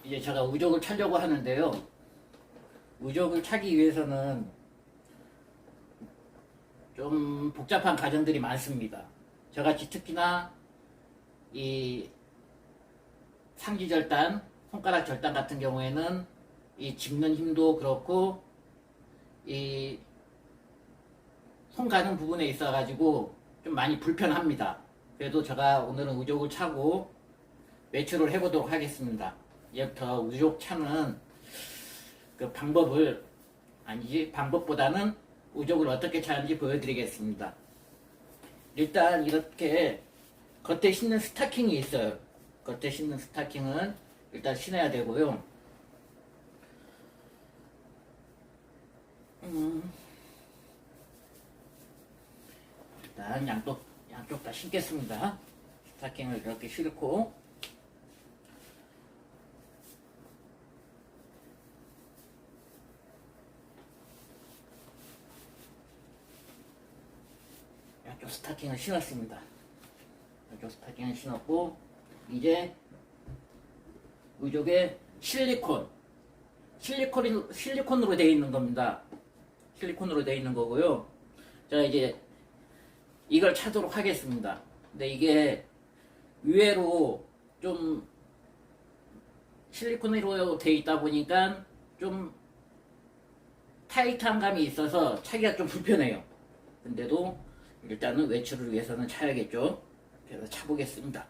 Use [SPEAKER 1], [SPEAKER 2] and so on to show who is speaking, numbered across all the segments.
[SPEAKER 1] 이제 제가 우족을 차려고 하는데요. 우족을 차기 위해서는 좀 복잡한 과정들이 많습니다. 저같이 특히나 이 상지절단, 손가락 절단 같은 경우에는 이 짚는 힘도 그렇고 이 손 가는 부분에 있어 가지고 좀 많이 불편합니다. 그래도 제가 오늘은 우족을 차고 외출을 해보도록 하겠습니다. 이제부터 우족 차는 그 방법을, 아니지, 방법보다는 우족을 어떻게 차는지 보여드리겠습니다. 일단 이렇게 겉에 신는 스타킹이 있어요. 겉에 신는 스타킹은 일단 신어야 되고요. 일단 양쪽 다 신겠습니다. 스타킹을 이렇게 신고 양쪽 스타킹을 신었습니다. 양쪽 스타킹을 신었고 이제 우족에 실리콘으로 되어 있는 겁니다. 실리콘으로 되어 있는 거고요. 자, 이제 이걸 차도록 하겠습니다. 근데 이게 의외로 좀 실리콘으로 되어 있다 보니까 좀 타이트한 감이 있어서 차기가 좀 불편해요. 근데도 일단은 외출을 위해서는 차야겠죠. 그래서 차보겠습니다.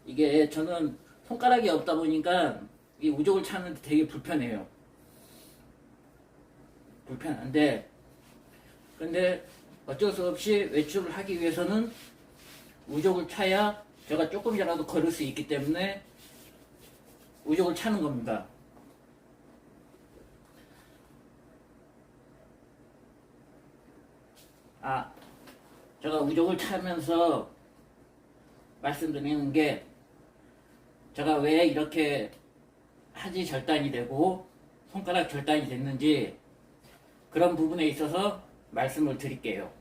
[SPEAKER 1] 이게 저는 손가락이 없다 보니까 이 우족을 차는데 되게 불편해요. 불편한데, 근데 어쩔 수 없이 외출을 하기 위해서는 우족을 차야 제가 조금이라도 걸을 수 있기 때문에 우족을 차는 겁니다. 제가 우족을 차면서 말씀드리는 게, 제가 왜 이렇게 하지 절단이 되고 손가락 절단이 됐는지 그런 부분에 있어서 말씀을 드릴게요.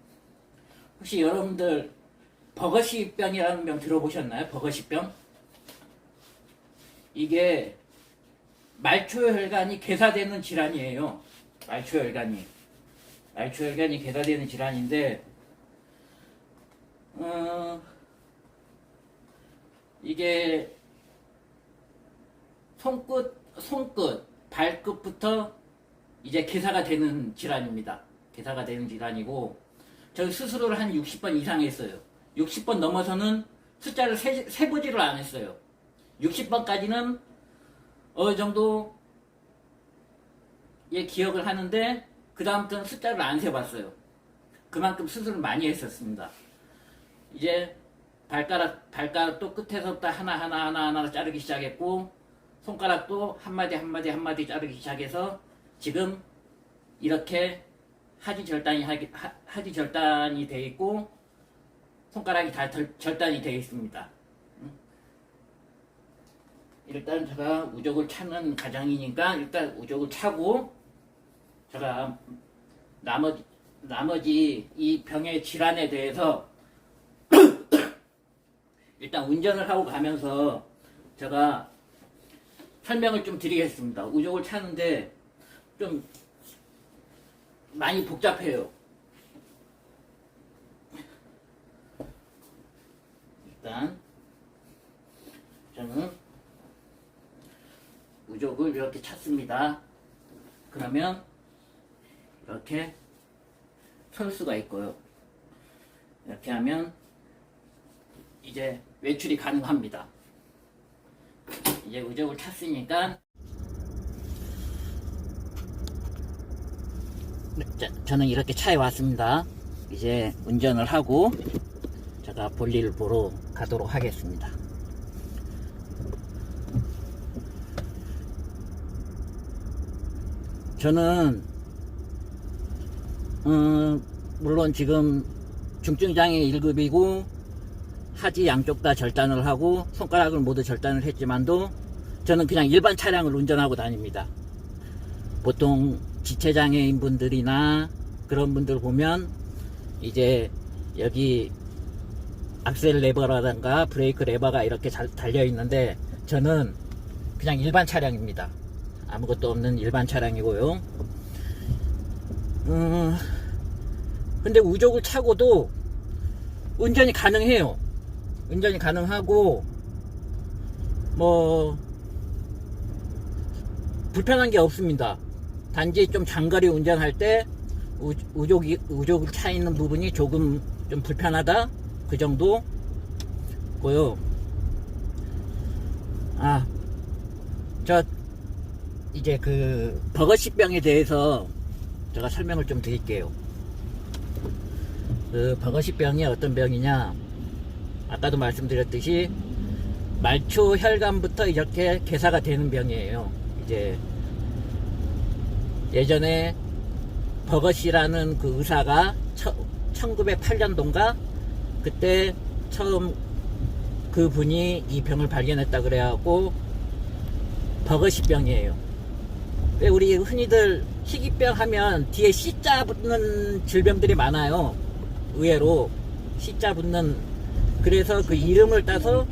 [SPEAKER 1] 혹시 여러분들 버거시병이라는 병 들어보셨나요? 버거시병? 이게 말초혈관이 괴사되는 질환이에요. 말초혈관이 괴사되는 질환인데, 이게 손끝, 발끝부터 이제 괴사가 되는 질환입니다. 괴사가 되는 질환이고, 저 수술을 한 60번 이상 했어요. 60번 넘어서는 숫자를 세보지를 않았어요. 60번까지는 어느 정도 기억을 하는데, 그 다음부터는 숫자를 안 세봤어요. 그만큼 수술을 많이 했었습니다. 이제 발가락도 끝에서부터 하나 자르기 시작했고, 손가락도 한마디 자르기 시작해서 지금 이렇게 하지 절단이 돼 있고 손가락이 다 절단이 되어 있습니다. 일단 제가 우족을 차는 과정이니까 일단 우족을 차고, 제가 나머지 이 병의 질환에 대해서 일단 운전을 하고 가면서 제가 설명을 좀 드리겠습니다. 우족을 차는데 좀 많이 복잡해요. 일단 저는 우족을 이렇게 찼습니다. 그러면 이렇게 설 수가 있고요. 이렇게 하면 이제 외출이 가능합니다. 이제 우족을 찼으니까 저는 이렇게 차에 왔습니다. 이제 운전을 하고 제가 볼일을 보러 가도록 하겠습니다. 저는 물론 지금 중증장애 1급이고 하지 양쪽 다 절단을 하고 손가락을 모두 절단을 했지만도 저는 그냥 일반 차량을 운전하고 다닙니다. 보통 지체장애인 분들이나 그런 분들 보면 이제 여기 악셀 레버라든가 브레이크 레버가 이렇게 잘 달려 있는데 저는 그냥 일반 차량입니다. 아무것도 없는 일반 차량이고요. 근데 우족을 차고도 운전이 가능해요. 운전이 가능하고 뭐 불편한 게 없습니다. 단지 좀 장거리 운전할 때 우족을 차 있는 부분이 조금 좀 불편하다 그 정도고요. 저 이제 그 버거시병에 대해서 제가 설명을 좀 드릴게요. 그 버거시병이 어떤 병이냐, 아까도 말씀드렸듯이 말초 혈관부터 이렇게 개사가 되는 병이에요. 이제 예전에 버거시라는 그 의사가 1908년도인가 그때 처음 그 분이 이 병을 발견했다 그래갖고 버거시병이에요. 왜 우리 흔히들 희귀병 하면 뒤에 C자 붙는 질병들이 많아요. 의외로 C자 붙는, 그래서 그 이름을 따서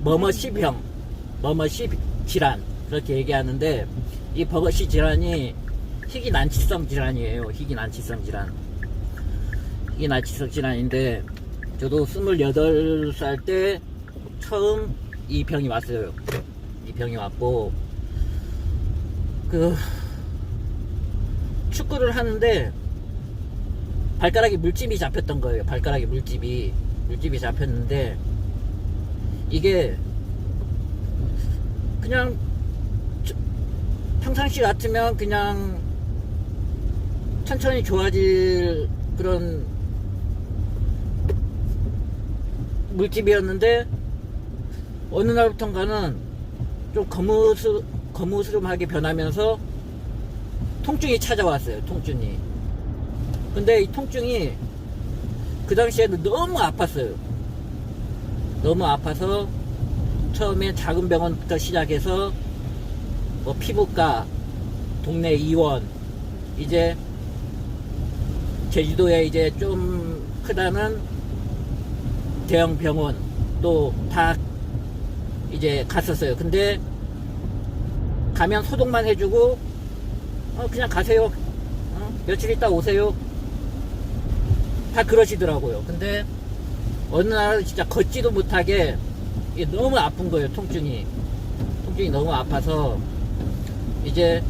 [SPEAKER 1] 머머시병, 머머시 질환 그렇게 얘기하는데, 이 버거시 질환이 희귀난치성 질환이에요. 희귀난치성 질환. 희귀난치성 질환인데 저도 28살 때 처음 이 병이 왔어요. 이 병이 왔고, 그 축구를 하는데 발가락에 물집이 잡혔던 거예요. 발가락에 물집이 잡혔는데, 이게 그냥 평상시 같으면 그냥 천천히 좋아질 그런 물집이었는데 어느 날부턴가는 좀 거무스름하게 변하면서 통증이 찾아왔어요. 통증이. 근데 이 통증이 그 당시에는 너무 아팠어요. 너무 아파서 처음에 작은 병원부터 시작해서 뭐 피부과, 동네 의원, 이제 제주도에 이제 좀 크다는 대형 병원 또 다 이제 갔었어요. 근데 가면 소독만 해주고 그냥 가세요. 며칠 있다 오세요. 다 그러시더라고요. 근데 어느 날 진짜 걷지도 못하게 이게 너무 아픈 거예요. 통증이 너무 아파서 이제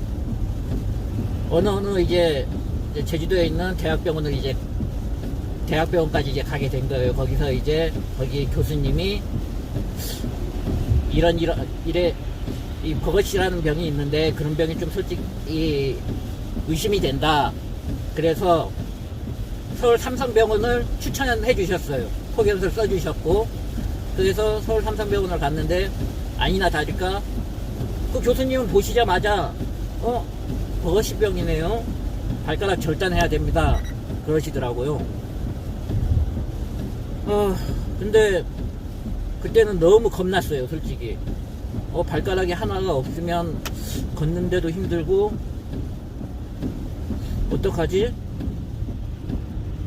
[SPEAKER 1] 어느 이제 제주도에 있는 대학병원을 이제 대학병원까지 이제 가게 된 거예요. 거기서 이제 거기 교수님이 이래 이 버거시라는 병이 있는데 그런 병이 좀 솔직히 의심이 된다. 그래서 서울 삼성병원을 추천해 주셨어요. 소견서를 써주셨고, 그래서 서울 삼성병원을 갔는데 아니나 다를까 그 교수님은 보시자마자 버거시병이네요. 발가락 절단해야 됩니다. 그러시더라고요. 근데 그때는 너무 겁났어요. 솔직히 발가락이 하나가 없으면 걷는데도 힘들고 어떡하지?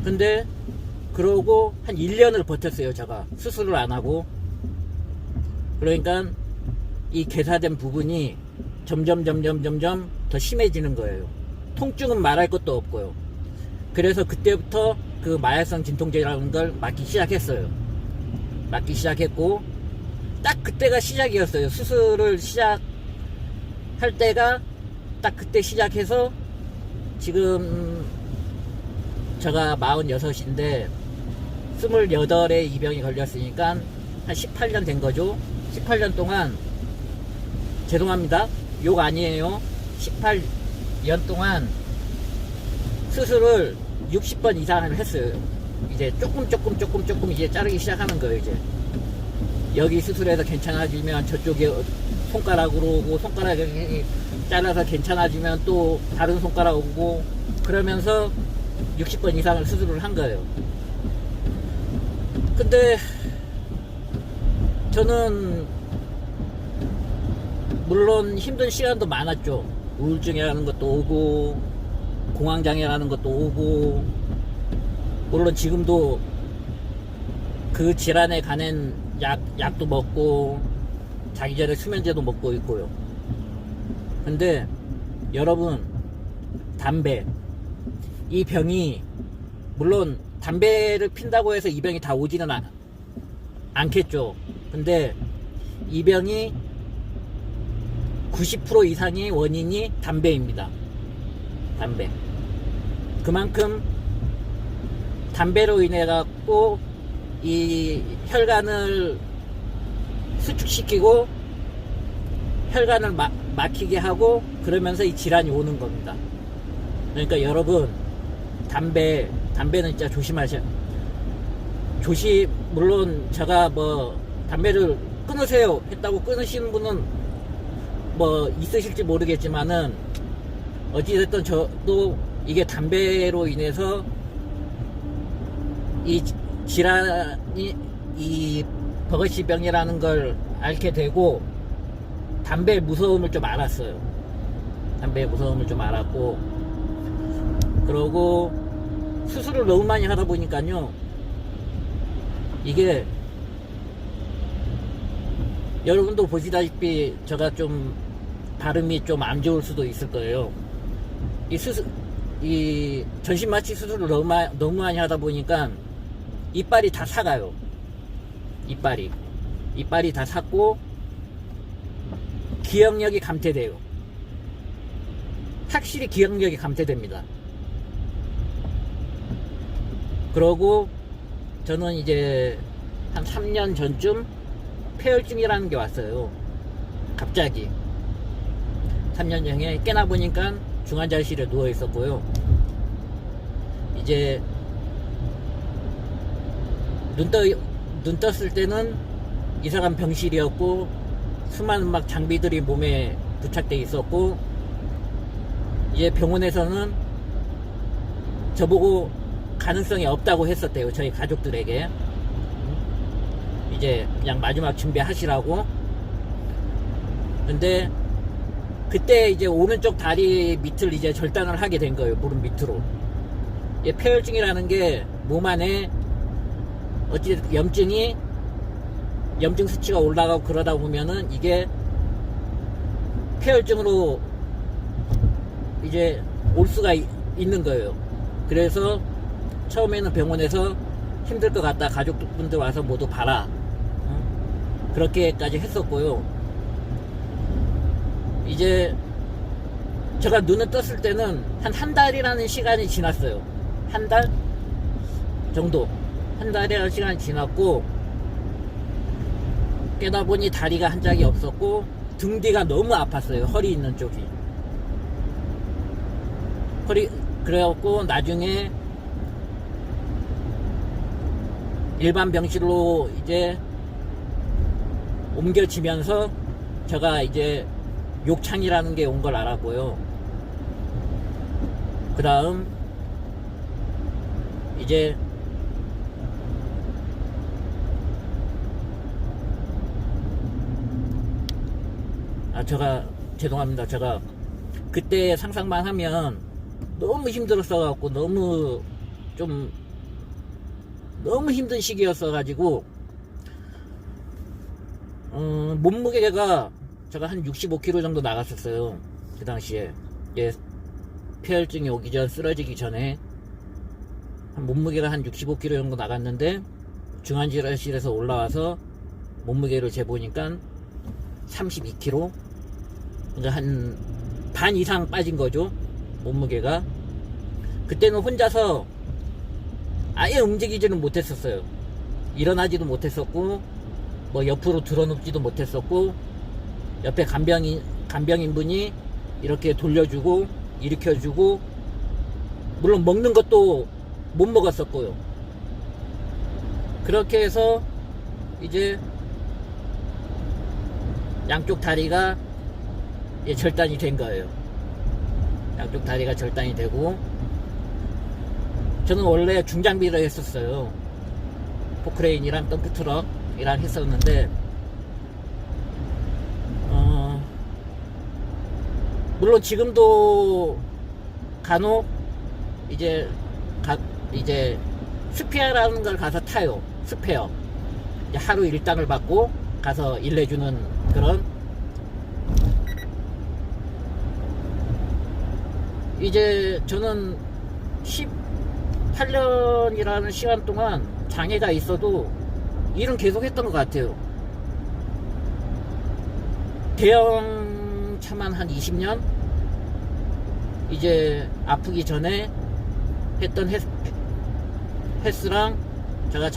[SPEAKER 1] 근데 그러고 한 1년을 버텼어요. 제가 수술을 안 하고. 그러니까 이 개사된 부분이 점점 더 심해지는 거예요. 통증은 말할 것도 없고요. 그래서 그때부터 그 마약성 진통제라는 걸 맞기 시작했어요. 맞기 시작했고, 딱 그때가 시작이었어요. 수술을 시작할 때가 딱 그때 시작해서 지금 제가 46인데 28에 이 병이 걸렸으니까 한 18년 된 거죠. 18년 동안, 죄송합니다, 욕 아니에요, 18년 동안 수술을 60번 이상을 했어요. 이제 조금 이제 자르기 시작하는 거예요. 이제 여기 수술해서 괜찮아지면 저쪽에 손가락으로 오고, 손가락이 잘라서 괜찮아지면 또 다른 손가락 오고, 그러면서 60번 이상을 수술을 한 거예요. 근데 저는 물론 힘든 시간도 많았죠. 우울증이라는 것도 오고, 공황장애라는 것도 오고, 물론 지금도 그 질환에 관한 약도 먹고 자기 전에 수면제도 먹고 있고요. 근데 여러분, 담배, 이 병이 물론 담배를 핀다고 해서 이 병이 다 오지는 않겠죠. 근데 이 병이 90% 이상의 원인이 담배입니다. 담배. 그만큼 담배로 인해 갖고 이 혈관을 수축시키고 혈관을 막히게 하고 그러면서 이 질환이 오는 겁니다. 그러니까 여러분, 담배는 진짜 물론 제가 뭐 담배를 끊으세요 했다고 끊으시는 분은 뭐 있으실지 모르겠지만은 어찌됐든 저도 이게 담배로 인해서 이 질환이 이 버거시병이라는 걸 앓게 되고 담배의 무서움을 좀 알았어요. 담배의 무서움을 좀 알았고, 그러고 수술을 너무 많이 하다 보니까요, 이게 여러분도 보시다시피 제가 좀 발음이 좀 안 좋을 수도 있을 거예요. 이 전신마취 수술을 너무 많이 하다 보니까 이빨이 다 삭아요. 이빨이 다 삭고 기억력이 감퇴돼요. 확실히 기억력이 감퇴됩니다. 그러고 저는 이제 한 3년 전쯤 폐혈증이라는 게 왔어요. 갑자기 3년 전에 깨나 보니까 중환자실에 누워 있었고요. 이제 눈 떴을 때는 이상한 병실이었고 수많은 막 장비들이 몸에 부착돼 있었고, 이제 병원에서는 저보고 가능성이 없다고 했었대요. 저희 가족들에게. 이제 그냥 마지막 준비하시라고. 근데 그때 이제 오른쪽 다리 밑을 이제 절단을 하게 된 거예요. 무릎 밑으로. 폐혈증이라는 게 몸 안에 어찌됐든 염증 수치가 올라가고 그러다 보면은 이게 폐혈증으로 이제 올 수가 있는 거예요. 그래서 처음에는 병원에서 힘들 것 같다, 가족분들 와서 모두 봐라, 그렇게까지 했었고요. 이제 제가 눈을 떴을 때는 한 달이라는 시간이 지났어요. 한 달 정도, 한 달이라는 시간이 지났고, 깨다 보니 다리가 한 짝이 없었고 등 뒤가 너무 아팠어요. 허리 있는 쪽이. 그래갖고 나중에 일반 병실로 이제 옮겨지면서 제가 이제 욕창이라는 게 온 걸 알았고요. 그 다음 이제 죄송합니다. 제가 그때 상상만 하면 너무 힘들었어갖고 너무 힘든 시기였어가지고 몸무게가 제가 한 65kg 정도 나갔었어요. 그 당시에. 폐혈증이 오기 전, 쓰러지기 전에 몸무게가 한 65kg 정도 나갔는데 중환자실에서 올라와서 몸무게를 재보니까 32kg, 그러니까 한 반 이상 빠진 거죠, 몸무게가. 그때는 혼자서 아예 움직이지는 못했었어요. 일어나지도 못했었고, 뭐 옆으로 드러눕지도 못했었고, 옆에 간병인분이 이렇게 돌려주고 일으켜주고, 물론 먹는 것도 못 먹었었고요. 그렇게 해서 이제 양쪽 다리가 절단이 된 거예요. 양쪽 다리가 절단이 되고, 저는 원래 중장비를 했었어요. 포크레인이랑 덤프트럭이랑 했었는데, 물론 지금도 간혹 이제 스페어라는 걸 가서 타요. 스페어. 하루 일당을 받고 가서 일내주는 그런, 이제 저는 18년이라는 시간 동안 장애가 있어도 일은 계속 했던 것 같아요. 대형차만 한 20년, 이제 아프기 전에 했던 헬스랑 제가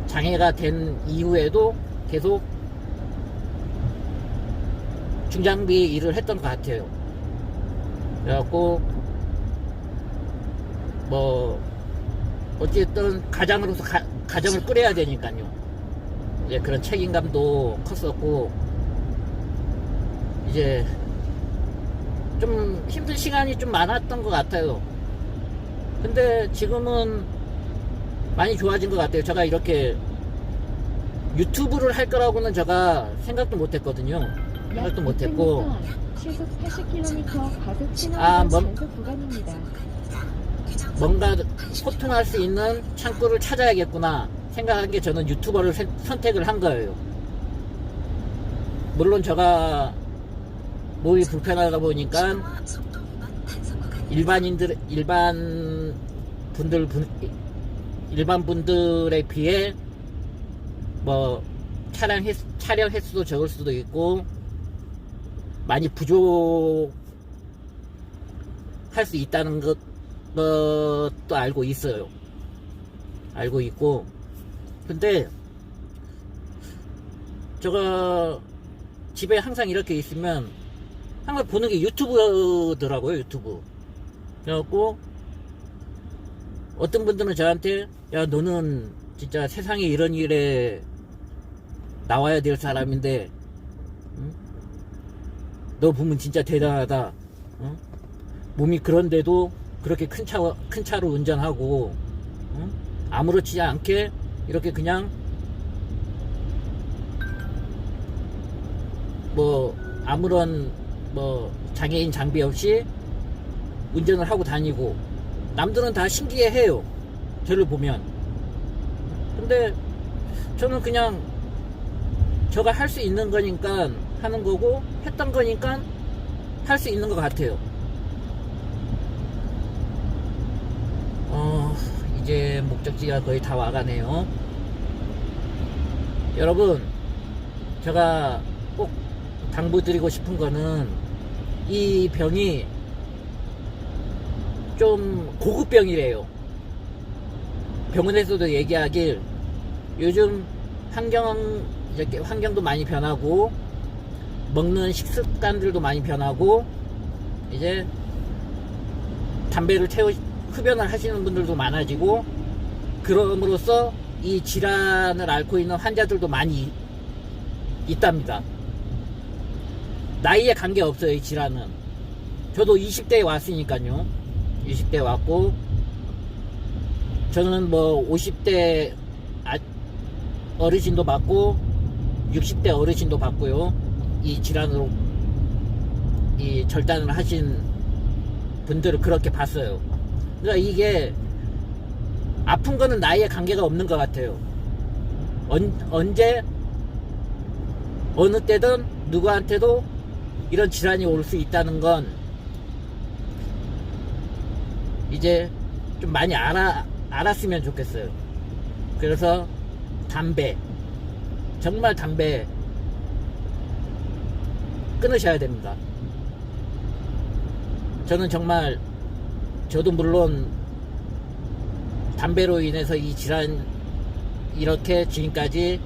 [SPEAKER 1] 장애가 된 이후에도 계속 중장비 일을 했던 것 같아요. 그래갖고 뭐 어쨌든 가장으로서 가정을 꾸려야 되니까요. 이제 그런 책임감도 컸었고, 이제 좀 힘든 시간이 좀 많았던 것 같아요. 근데 지금은 많이 좋아진 것 같아요. 제가 이렇게 유튜브를 할 거라고는 제가 생각도 못 했거든요. 생각도 못 했고,
[SPEAKER 2] 시속 80km 과속
[SPEAKER 1] 아,
[SPEAKER 2] 신호 단속 구간입니다.
[SPEAKER 1] 뭔가 소통할 수 있는 창구를 찾아야겠구나 생각한 게 저는 유튜버를 선택을 한 거예요. 물론 제가 몸이 불편하다 보니까 일반 분들에 비해 뭐 촬영 횟수도 적을 수도 있고 많이 부족할 수 있다는 것도 알고 있어요. 알고 있고, 근데 제가 집에 항상 이렇게 있으면 항상 보는 게 유튜브더라고요. 유튜브. 그래갖고 어떤 분들은 저한테, 야, 너는 진짜 세상에 이런 일에 나와야 될 사람인데, 응? 너 보면 진짜 대단하다. 응? 몸이 그런데도 그렇게 큰 차로 운전하고, 응? 아무렇지 않게 이렇게 그냥 뭐 아무런 뭐 장애인 장비 없이 운전을 하고 다니고, 남들은 다 신기해해요, 저를 보면. 근데 저는 그냥 제가 할 수 있는 거니까 하는 거고, 했던 거니까 할 수 있는 것 같아요. 이제 목적지가 거의 다 와가네요. 여러분, 제가 꼭 당부드리고 싶은 거는, 이 병이 좀 고급병이래요. 병원에서도 얘기하길, 요즘 환경도 많이 변하고, 먹는 식습관들도 많이 변하고, 이제 담배를 흡연을 하시는 분들도 많아지고, 그럼으로써 이 질환을 앓고 있는 환자들도 많이 있답니다. 나이에 관계없어요, 이 질환은. 저도 20대에 왔으니까요. 20대에 왔고, 저는 뭐 50대 어르신도 받고 60대 어르신도 받고요. 이 질환으로 이 절단을 하신 분들을 그렇게 봤어요. 그러니까 이게 아픈 거는 나이에 관계가 없는 것 같아요. 언제 어느 때든 누구한테도 이런 질환이 올 수 있다는 건 이제 좀 많이 알았으면 좋겠어요. 그래서 정말 담배 끊으셔야 됩니다. 저는 정말, 저도 물론 담배로 인해서 이 질환 이렇게 지금까지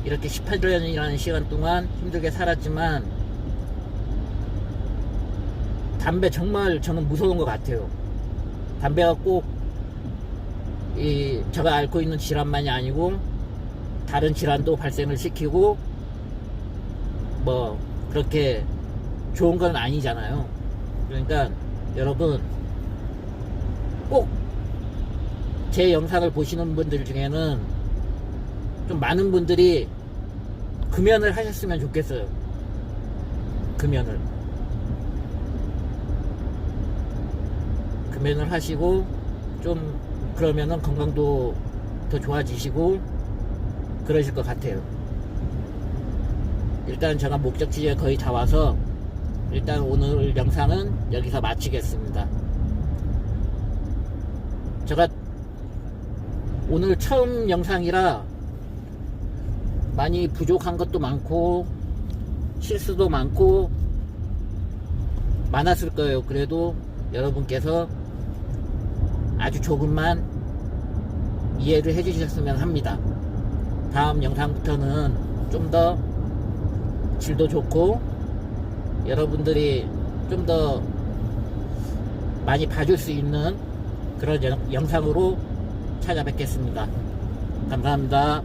[SPEAKER 1] 이렇게 18년이라는 시간 동안 힘들게 살았지만, 담배 정말 저는 무서운 것 같아요. 담배가 꼭 제가 앓고 있는 질환만이 아니고 다른 질환도 발생을 시키고 뭐 그렇게 좋은 건 아니잖아요. 그러니까 여러분, 꼭 제 영상을 보시는 분들 중에는 좀 많은 분들이 금연을 하셨으면 좋겠어요. 금연을 하시고, 좀 그러면은 건강도 더 좋아지시고, 그러실 것 같아요. 일단 제가 목적지에 거의 다 와서 일단 오늘 영상은 여기서 마치겠습니다. 제가 오늘 처음 영상이라 많이 부족한 것도 많고 실수도 많고 많았을 거예요. 그래도 여러분께서 아주 조금만 이해를 해 주셨으면 합니다. 다음 영상부터는 좀 더 질도 좋고 여러분들이 좀 더 많이 봐줄 수 있는 그런 영상으로 찾아뵙겠습니다. 감사합니다.